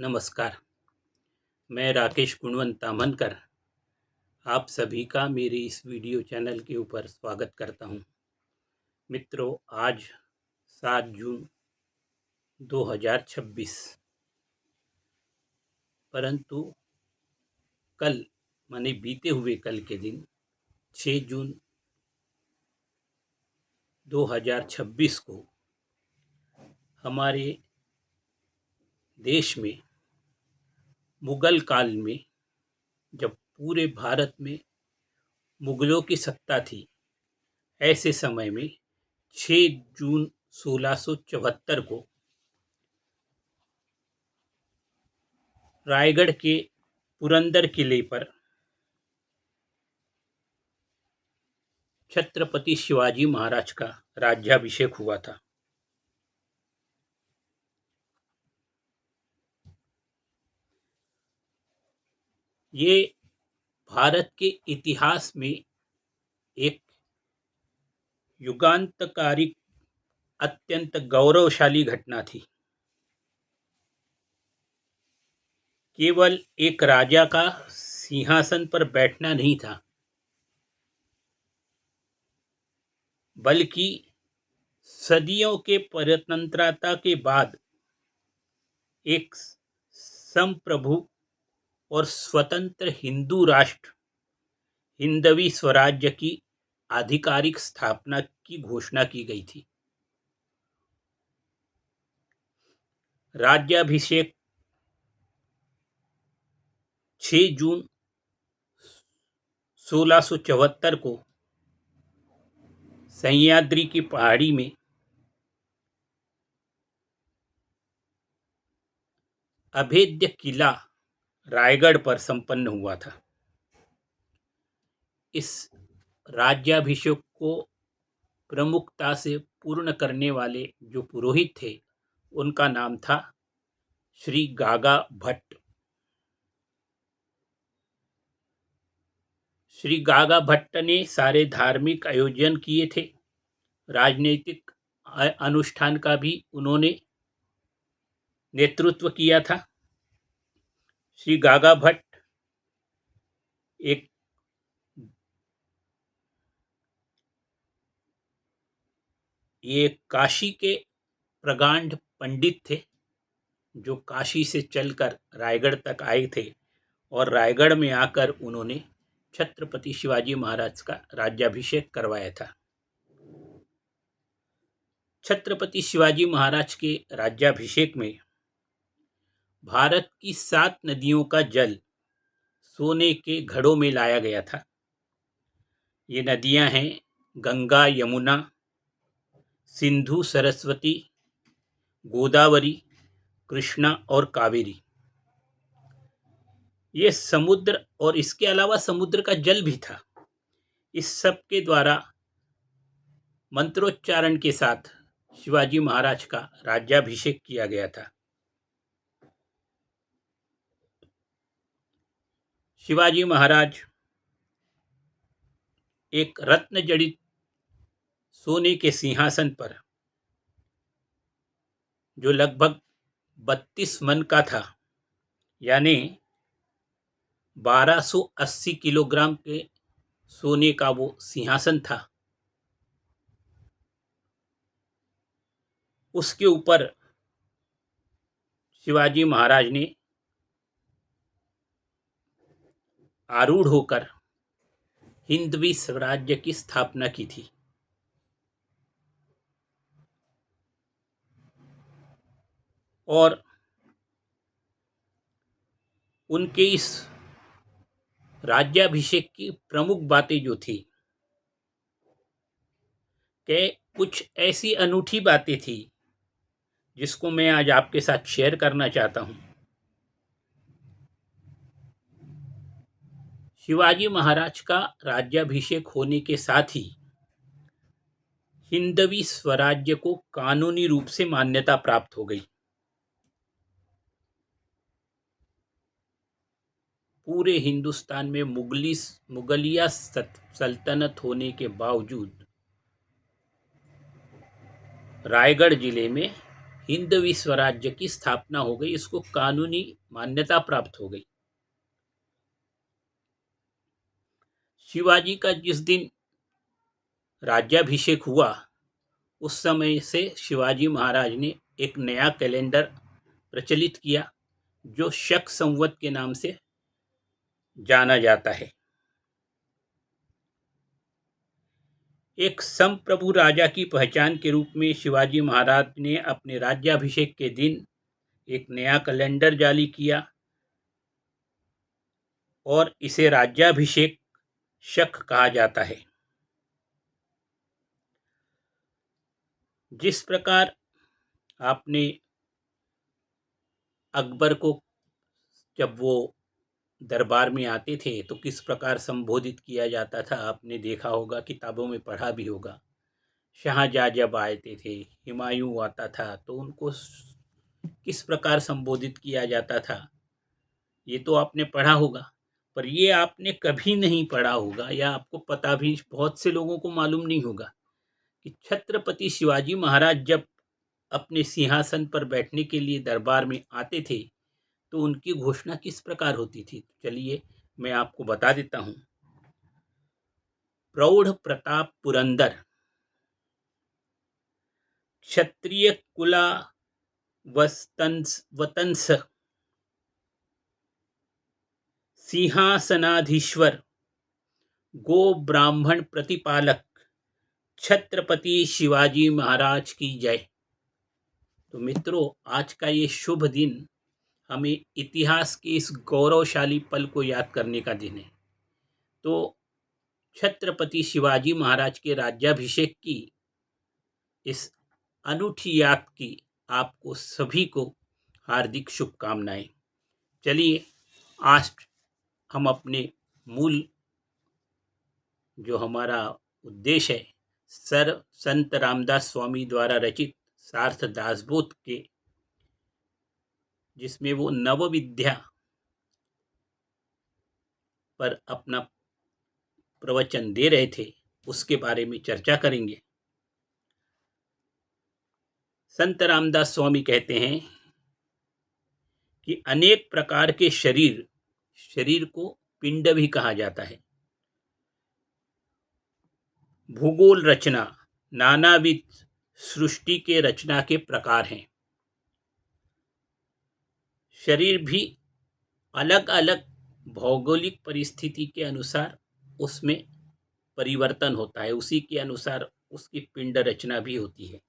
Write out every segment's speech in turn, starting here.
नमस्कार। मैं राकेश गुणवंत तामनकर आप सभी का मेरे इस वीडियो चैनल के ऊपर स्वागत करता हूं। मित्रों, आज 7 जून 2026, परंतु कल माने बीते हुए कल के दिन 6 जून 2026 को हमारे देश में मुगल काल में, जब पूरे भारत में मुगलों की सत्ता थी, ऐसे समय में 6 जून 1674 को रायगढ़ के पुरंदर किले पर छत्रपति शिवाजी महाराज का राज्याभिषेक हुआ था। ये भारत के इतिहास में एक युगांतकारी अत्यंत गौरवशाली घटना थी। केवल एक राजा का सिंहासन पर बैठना नहीं था, बल्कि सदियों के परतंत्रता के बाद एक संप्रभु और स्वतंत्र हिंदू राष्ट्र हिंदवी स्वराज्य की आधिकारिक स्थापना की घोषणा की गई थी। राज्याभिषेक 6 जून 1674 को सह्याद्री की पहाड़ी में अभेद्य किला रायगढ़ पर संपन्न हुआ था। इस राज्याभिषेक को प्रमुखता से पूर्ण करने वाले जो पुरोहित थे, उनका नाम था श्री गागा भट्ट। श्री गागा भट्ट ने सारे धार्मिक आयोजन किए थे। राजनीतिक अनुष्ठान का भी उन्होंने नेतृत्व किया था। श्री गागा भट्ट ये काशी के प्रगांड पंडित थे, जो काशी से चलकर रायगढ़ तक आए थे और रायगढ़ में आकर उन्होंने छत्रपति शिवाजी महाराज का राज्याभिषेक करवाया था। छत्रपति शिवाजी महाराज के राज्याभिषेक में भारत की 7 नदियों का जल सोने के घड़ों में लाया गया था। ये नदियां हैं गंगा, यमुना, सिंधु, सरस्वती, गोदावरी, कृष्णा और कावेरी। ये समुद्र और इसके अलावा समुद्र का जल भी था। इस सब के द्वारा मंत्रोच्चारण के साथ शिवाजी महाराज का राज्याभिषेक किया गया था। शिवाजी महाराज एक रत्न जड़ित सोने के सिंहासन पर, जो लगभग 32 मन का था, यानी 1280 किलोग्राम के सोने का वो सिंहासन था, उसके ऊपर शिवाजी महाराज ने आरूढ़ होकर हिंदवी स्वराज्य की स्थापना की थी। और उनके इस राज्याभिषेक की प्रमुख बातें जो थी, कि कुछ ऐसी अनूठी बातें थी जिसको मैं आज आपके साथ शेयर करना चाहता हूं। शिवाजी महाराज का राज्याभिषेक होने के साथ ही हिंदवी स्वराज्य को कानूनी रूप से मान्यता प्राप्त हो गई। पूरे हिंदुस्तान में मुगलिया सल्तनत होने के बावजूद रायगढ़ जिले में हिंदवी स्वराज्य की स्थापना हो गई, इसको कानूनी मान्यता प्राप्त हो गई। शिवाजी का जिस दिन राज्याभिषेक हुआ उस समय से शिवाजी महाराज ने एक नया कैलेंडर प्रचलित किया जो शक संवत के नाम से जाना जाता है। एक संप्रभु राजा की पहचान के रूप में शिवाजी महाराज ने अपने राज्याभिषेक के दिन एक नया कैलेंडर जारी किया और इसे राज्याभिषेक शक कहा जाता है। जिस प्रकार आपने अकबर को जब वो दरबार में आते थे तो किस प्रकार संबोधित किया जाता था, आपने देखा होगा, किताबों में पढ़ा भी होगा। शाहजहाँ जब आते थे, हुमायूं आता था तो उनको किस प्रकार संबोधित किया जाता था, ये तो आपने पढ़ा होगा। पर ये आपने कभी नहीं पढ़ा होगा या आपको पता भी बहुत से लोगों को मालूम नहीं होगा कि छत्रपति शिवाजी महाराज जब अपने सिंहासन पर बैठने के लिए दरबार में आते थे तो उनकी घोषणा किस प्रकार होती थी। चलिए मैं आपको बता देता हूं। प्रौढ़ प्रताप पुरंदर, क्षत्रिय कुला वतंस, सिंहासनाधीश्वर, गो ब्राह्मण प्रतिपालक, छत्रपति शिवाजी महाराज की जय। तो मित्रों, आज का ये शुभ दिन हमें इतिहास के इस गौरवशाली पल को याद करने का दिन है। तो छत्रपति शिवाजी महाराज के राज्याभिषेक की इस अनूठी याद की आपको सभी को हार्दिक शुभकामनाएं। चलिए आज हम अपने मूल जो हमारा उद्देश्य है, संत रामदास स्वामी द्वारा रचित सार्थ दासबोध के, जिसमें वो नव विद्या पर अपना प्रवचन दे रहे थे, उसके बारे में चर्चा करेंगे। संत रामदास स्वामी कहते हैं कि अनेक प्रकार के शरीर को पिंड भी कहा जाता है। भूगोल रचना नानाविध सृष्टि के रचना के प्रकार हैं। शरीर भी अलग अलग भौगोलिक परिस्थिति के अनुसार उसमें परिवर्तन होता है, उसी के अनुसार उसकी पिंड रचना भी होती है।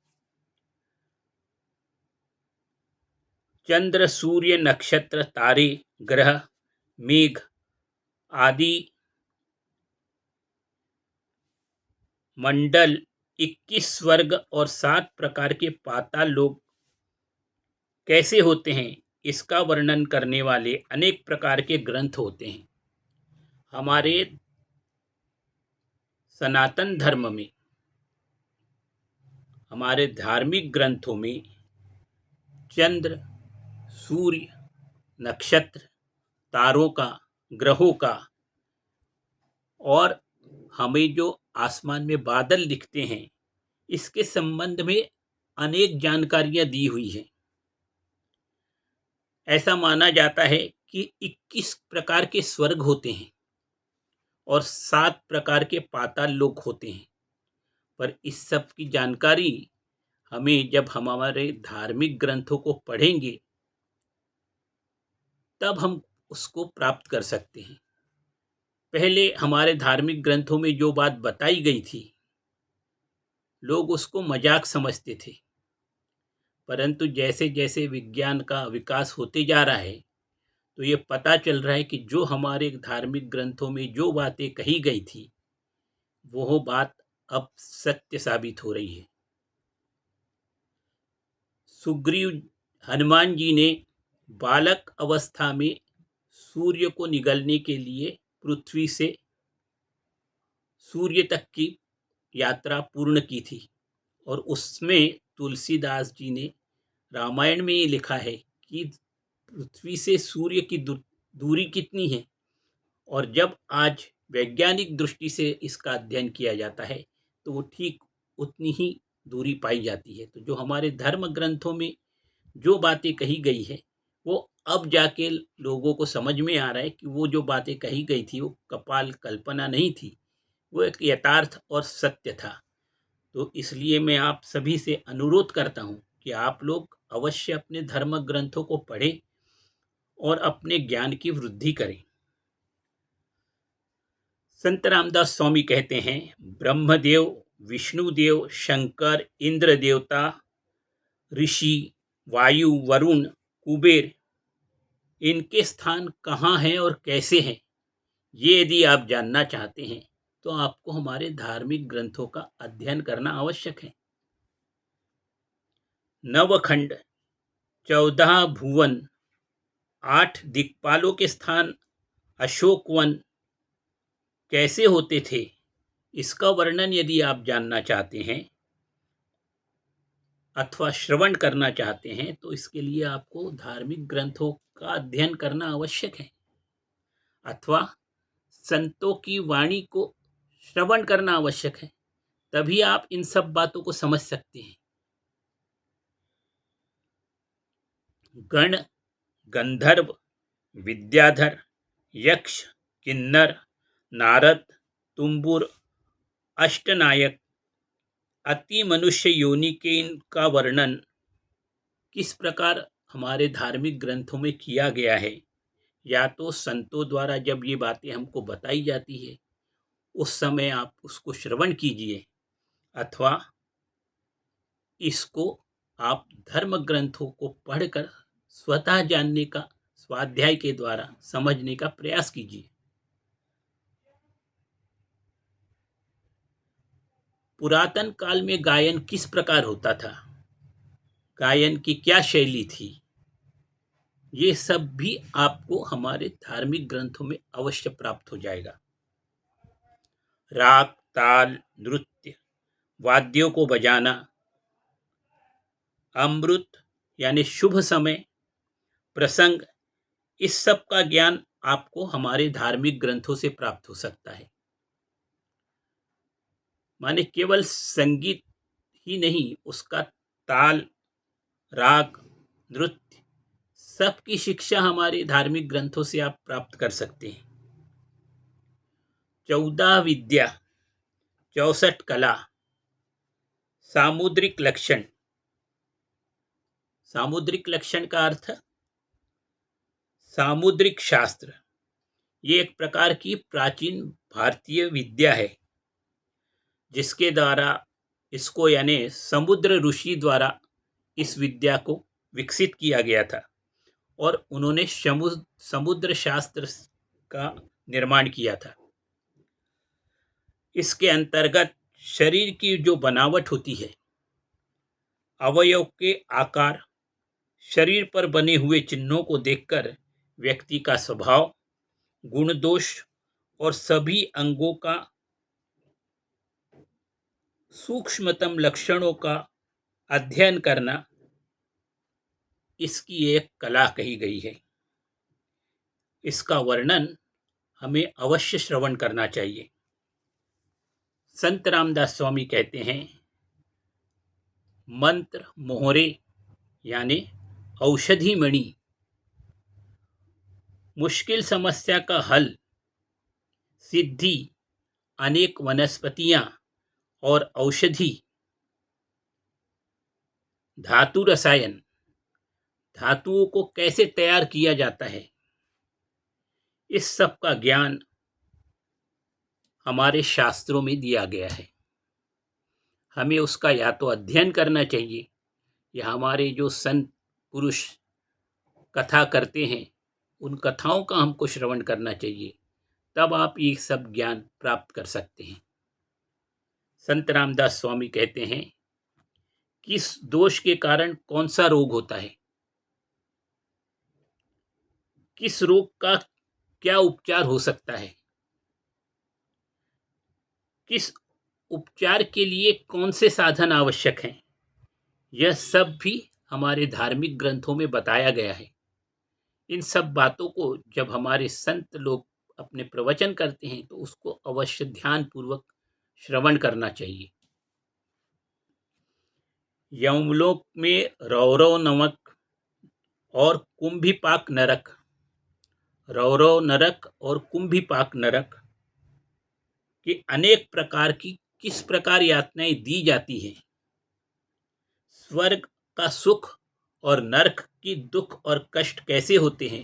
चंद्र, सूर्य, नक्षत्र, तारे, ग्रह, मेघ आदि मंडल, 21 वर्ग और 7 प्रकार के पाताल लोक कैसे होते हैं, इसका वर्णन करने वाले अनेक प्रकार के ग्रंथ होते हैं। हमारे सनातन धर्म में, हमारे धार्मिक ग्रंथों में चंद्र, सूर्य, नक्षत्र, तारों का, ग्रहों का और हमें जो आसमान में बादल दिखते हैं, इसके संबंध में अनेक जानकारियां दी हुई हैं। ऐसा माना जाता है कि 21 प्रकार के स्वर्ग होते हैं और 7 प्रकार के पाताल लोक होते हैं। पर इस सब की जानकारी हमें जब हम हमारे धार्मिक ग्रंथों को पढ़ेंगे तब हम उसको प्राप्त कर सकते हैं। पहले हमारे धार्मिक ग्रंथों में जो बात बताई गई थी, लोग उसको मजाक समझते थे। परंतु जैसे जैसे विज्ञान का विकास होते जा रहा है तो ये पता चल रहा है कि जो हमारे धार्मिक ग्रंथों में जो बातें कही गई थी वो बात अब सत्य साबित हो रही है। सुग्रीव हनुमान जी ने बालक अवस्था में सूर्य को निगलने के लिए पृथ्वी से सूर्य तक की यात्रा पूर्ण की थी और उसमें तुलसीदास जी ने रामायण में ये लिखा है कि पृथ्वी से सूर्य की दूरी कितनी है। और जब आज वैज्ञानिक दृष्टि से इसका अध्ययन किया जाता है तो वो ठीक उतनी ही दूरी पाई जाती है। तो जो हमारे धर्म ग्रंथों में जो बातें कही गई है वो अब जाके लोगों को समझ में आ रहा है कि वो जो बातें कही गई थी वो कपाल कल्पना नहीं थी, वो एक यथार्थ और सत्य था। तो इसलिए मैं आप सभी से अनुरोध करता हूँ कि आप लोग अवश्य अपने धर्म ग्रंथों को पढ़ें और अपने ज्ञान की वृद्धि करें। संत रामदास स्वामी कहते हैं, ब्रह्मदेव, विष्णुदेव, शंकर, इंद्र देवता, ऋषि, वायु, वरुण, कुबेर, इनके स्थान कहाँ हैं और कैसे हैं, ये यदि आप जानना चाहते हैं तो आपको हमारे धार्मिक ग्रंथों का अध्ययन करना आवश्यक है। नवखंड, 14 भुवन, 8 दिक्पालों के स्थान अशोक वन कैसे होते थे, इसका वर्णन यदि आप जानना चाहते हैं अथवा श्रवण करना चाहते हैं तो इसके लिए आपको धार्मिक ग्रंथों का अध्ययन करना आवश्यक है अथवा संतों की वाणी को श्रवण करना आवश्यक है। तभी आप इन सब बातों को समझ सकते हैं। गण, गंधर्व, विद्याधर, यक्ष, किन्नर, नारद, तुम्बुर, अष्टनायक, अति मनुष्य योनि के इनका वर्णन किस प्रकार हमारे धार्मिक ग्रंथों में किया गया है, या तो संतों द्वारा जब ये बातें हमको बताई जाती है उस समय आप उसको श्रवण कीजिए अथवा इसको आप धर्म ग्रंथों को पढ़कर स्वतः जानने का, स्वाध्याय के द्वारा समझने का प्रयास कीजिए। पुरातन काल में गायन किस प्रकार होता था, गायन की क्या शैली थी, ये सब भी आपको हमारे धार्मिक ग्रंथों में अवश्य प्राप्त हो जाएगा। राग, ताल, नृत्य, वाद्यों को बजाना, अमृत यानी शुभ समय, प्रसंग, इस सब का ज्ञान आपको हमारे धार्मिक ग्रंथों से प्राप्त हो सकता है। माने केवल संगीत ही नहीं, उसका ताल, राग, नृत्य, सबकी शिक्षा हमारे धार्मिक ग्रंथों से आप प्राप्त कर सकते हैं। 14 विद्या, 64 कला, सामुद्रिक लक्षण। सामुद्रिक लक्षण का अर्थ सामुद्रिक शास्त्र। ये एक प्रकार की प्राचीन भारतीय विद्या है जिसके द्वारा इसको यानी समुद्र ऋषि द्वारा इस विद्या को विकसित किया गया था और उन्होंने समुद्र शास्त्र का निर्माण किया था। इसके अंतर्गत शरीर की जो बनावट होती है, अवयव के आकार, शरीर पर बने हुए चिन्हों को देखकर व्यक्ति का स्वभाव, गुण दोष और सभी अंगों का सूक्ष्मतम लक्षणों का अध्ययन करना इसकी एक कला कही गई है। इसका वर्णन हमें अवश्य श्रवण करना चाहिए। संत रामदास स्वामी कहते हैं, मंत्र मोहरे यानी औषधि मणि, मुश्किल समस्या का हल, सिद्धि, अनेक वनस्पतियां और औषधि, धातु रसायन, धातुओं को कैसे तैयार किया जाता है, इस सब का ज्ञान हमारे शास्त्रों में दिया गया है। हमें उसका या तो अध्ययन करना चाहिए या हमारे जो संत पुरुष कथा करते हैं उन कथाओं का हमको श्रवण करना चाहिए, तब आप ये सब ज्ञान प्राप्त कर सकते हैं। संत रामदास स्वामी कहते हैं, किस दोष के कारण कौन सा रोग होता है, किस रोग का क्या उपचार हो सकता है, किस उपचार के लिए कौन से साधन आवश्यक हैं, यह सब भी हमारे धार्मिक ग्रंथों में बताया गया है। इन सब बातों को जब हमारे संत लोग अपने प्रवचन करते हैं तो उसको अवश्य ध्यान पूर्वक श्रवण करना चाहिए। यमलोक में रौरव नमक और कुंभीपाक नरक, रौरव नरक और कुंभीपाक नरक की अनेक प्रकार की किस प्रकार यातनाएं दी जाती हैं, स्वर्ग का सुख और नरक की दुख और कष्ट कैसे होते हैं,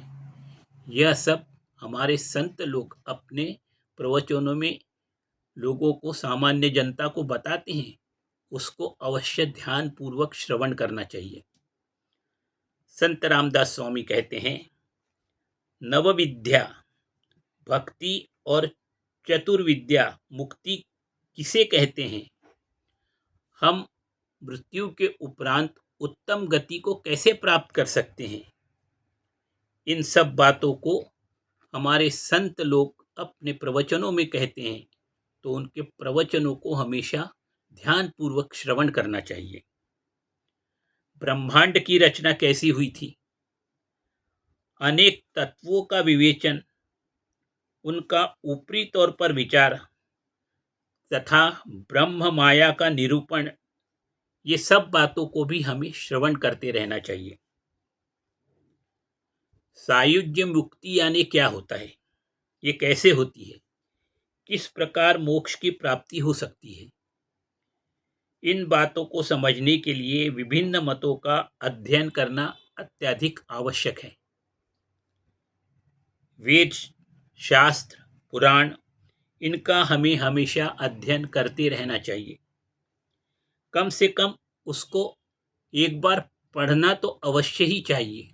यह सब हमारे संत लोग अपने प्रवचनों में लोगों को, सामान्य जनता को बताते हैं। उसको अवश्य ध्यान पूर्वक श्रवण करना चाहिए। संत रामदास स्वामी कहते हैं, नवविद्या भक्ति और चतुर्विद्या मुक्ति किसे कहते हैं, हम मृत्यु के उपरांत उत्तम गति को कैसे प्राप्त कर सकते हैं, इन सब बातों को हमारे संत लोग अपने प्रवचनों में कहते हैं। तो उनके प्रवचनों को हमेशा ध्यान पूर्वक श्रवण करना चाहिए। ब्रह्मांड की रचना कैसी हुई थी, अनेक तत्वों का विवेचन, उनका ऊपरी तौर पर विचार तथा ब्रह्म माया का निरूपण, ये सब बातों को भी हमें श्रवण करते रहना चाहिए। सायुज्य मुक्ति यानी क्या होता है, ये कैसे होती है, किस प्रकार मोक्ष की प्राप्ति हो सकती है, इन बातों को समझने के लिए विभिन्न मतों का अध्ययन करना अत्यधिक आवश्यक है। वेद, शास्त्र, पुराण, इनका हमें हमेशा अध्ययन करते रहना चाहिए। कम से कम उसको एक बार पढ़ना तो अवश्य ही चाहिए।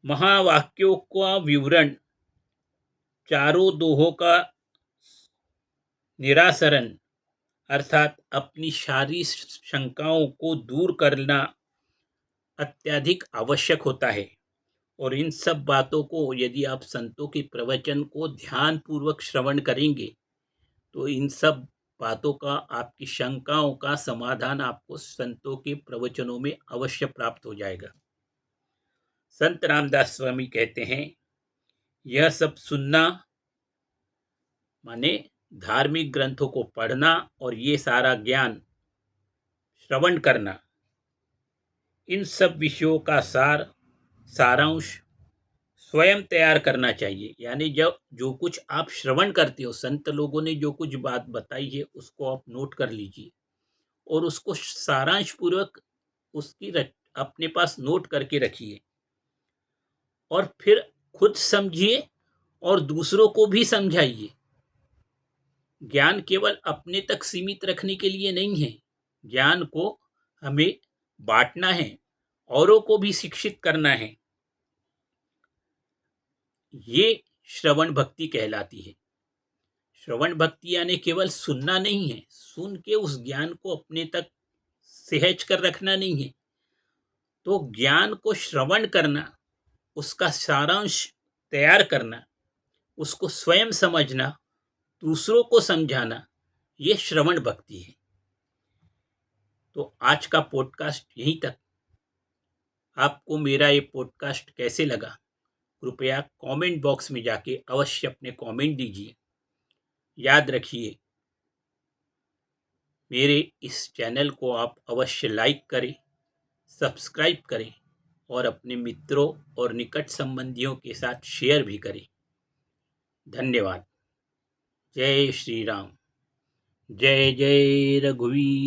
महावाक्यों का विवरण, चारों दोहों का निरासरण अर्थात अपनी सारी शंकाओं को दूर करना अत्यधिक आवश्यक होता है। और इन सब बातों को यदि आप संतों के प्रवचन को ध्यान पूर्वक श्रवण करेंगे तो इन सब बातों का, आपकी शंकाओं का समाधान आपको संतों के प्रवचनों में अवश्य प्राप्त हो जाएगा। संत रामदास स्वामी कहते हैं, यह सब सुनना माने धार्मिक ग्रंथों को पढ़ना और ये सारा ज्ञान श्रवण करना, इन सब विषयों का सारांश स्वयं तैयार करना चाहिए। यानी जब जो कुछ आप श्रवण करते हो, संत लोगों ने जो कुछ बात बताई है उसको आप नोट कर लीजिए और उसको सारांश पूर्वक उसकी अपने पास नोट करके रखिए और फिर खुद समझिए और दूसरों को भी समझाइए। ज्ञान केवल अपने तक सीमित रखने के लिए नहीं है, ज्ञान को हमें बांटना है, औरों को भी शिक्षित करना है। ये श्रवण भक्ति कहलाती है। श्रवण भक्ति यानी केवल सुनना नहीं है, सुन के उस ज्ञान को अपने तक सहज कर रखना नहीं है। तो ज्ञान को श्रवण करना, उसका सारांश तैयार करना, उसको स्वयं समझना, दूसरों को समझाना, ये श्रवण भक्ति है। तो आज का पॉडकास्ट यहीं तक। आपको मेरा ये पॉडकास्ट कैसे लगा, कृपया कमेंट बॉक्स में जाके अवश्य अपने कमेंट दीजिए। याद रखिए, मेरे इस चैनल को आप अवश्य लाइक करें, सब्सक्राइब करें और अपने मित्रों और निकट संबंधियों के साथ शेयर भी करें। धन्यवाद। जय श्री राम। जय जय रघुवीर।